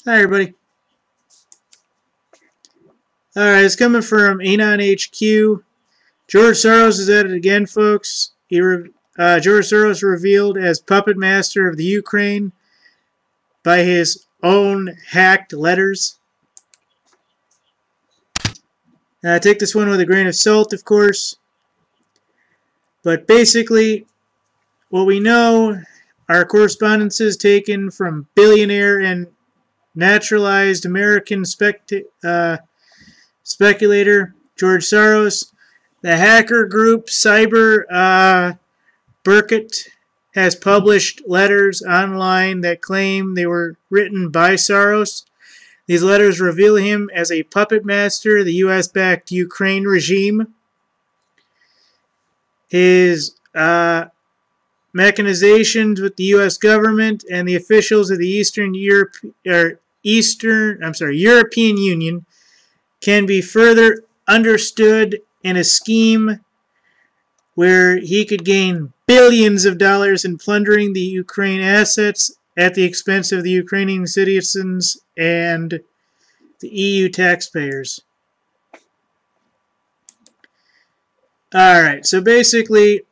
Hi, everybody. Alright, it's coming from Anon HQ. George Soros is at it again, folks. George Soros revealed as puppet master of the Ukraine by his own hacked letters. Take this one with a grain of salt, of course. But basically, what we know are correspondences taken from billionaire and naturalized American speculator George Soros. The hacker group Cyber Burkett has published letters online that claim they were written by Soros. These letters reveal him as a puppet master of the U.S.-backed Ukraine regime. His machinations with the U.S. government and the officials of the European Union can be further understood in a scheme where he could gain billions of dollars in plundering the Ukraine assets at the expense of the Ukrainian citizens and the EU taxpayers. Alright, so basically,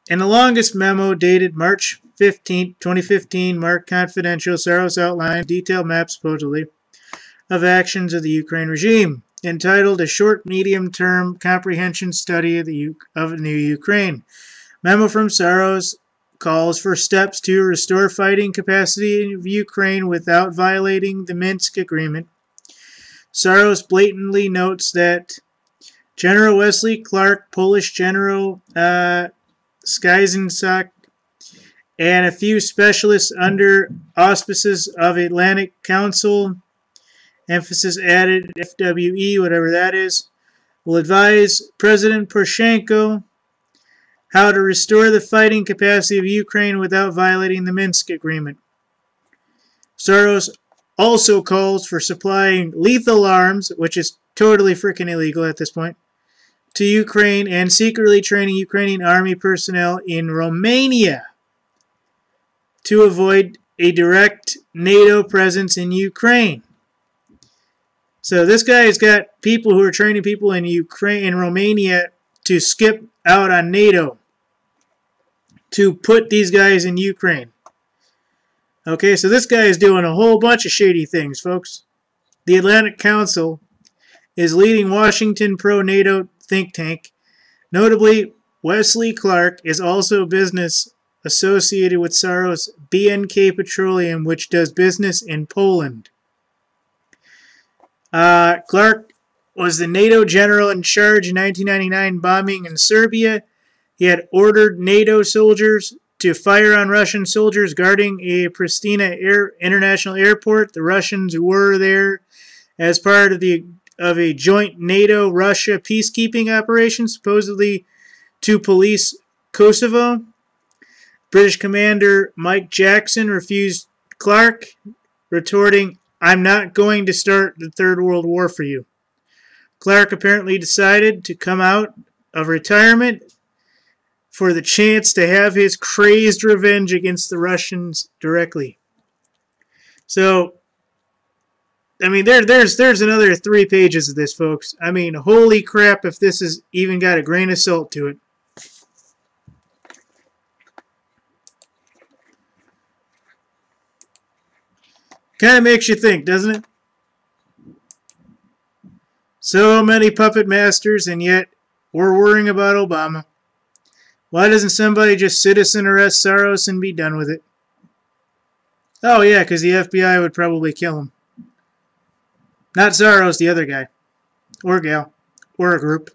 in the longest memo dated March 15, 2015, marked confidential, Soros outlined detailed map, supposedly, of actions of the Ukraine regime, entitled A Short Medium-Term Comprehension Study of the New Ukraine. Memo from Soros calls for steps to restore fighting capacity of Ukraine without violating the Minsk Agreement. Soros blatantly notes that General Wesley Clark, Polish General Skyzynsak, and a few specialists under auspices of Atlantic Council, emphasis added, FWE, whatever that is, will advise President Porshenko how to restore the fighting capacity of Ukraine without violating the Minsk Agreement. Soros also calls for supplying lethal arms, which is totally freaking illegal at this point, to Ukraine and secretly training Ukrainian army personnel in Romania to avoid a direct NATO presence in Ukraine. So this guy has got people who are training people in Ukraine and Romania to skip out on NATO to put these guys in Ukraine. Okay, so this guy is doing a whole bunch of shady things, folks. The Atlantic Council is leading Washington pro-NATO think tank. Notably, Wesley Clark is also a business associated with Soros' BNK Petroleum, which does business in Poland. Clark was the NATO general in charge in 1999 bombing in Serbia. He had ordered NATO soldiers to fire on Russian soldiers guarding a Pristina international airport. The Russians were there as part of a joint NATO-Russia peacekeeping operation, supposedly to police Kosovo. British commander Mike Jackson refused Clark, retorting, "I'm not going to start the Third World War for you." Clark apparently decided to come out of retirement for the chance to have his crazed revenge against the Russians directly. So, I mean, there's another 3 pages of this, folks. I mean, holy crap if this has even got a grain of salt to it. Kind of makes you think, doesn't it? So many puppet masters, and yet we're worrying about Obama. Why doesn't somebody just citizen arrest Soros and be done with it? Oh yeah, because the FBI would probably kill him. Not Soros, the other guy. Or gal. Or a group.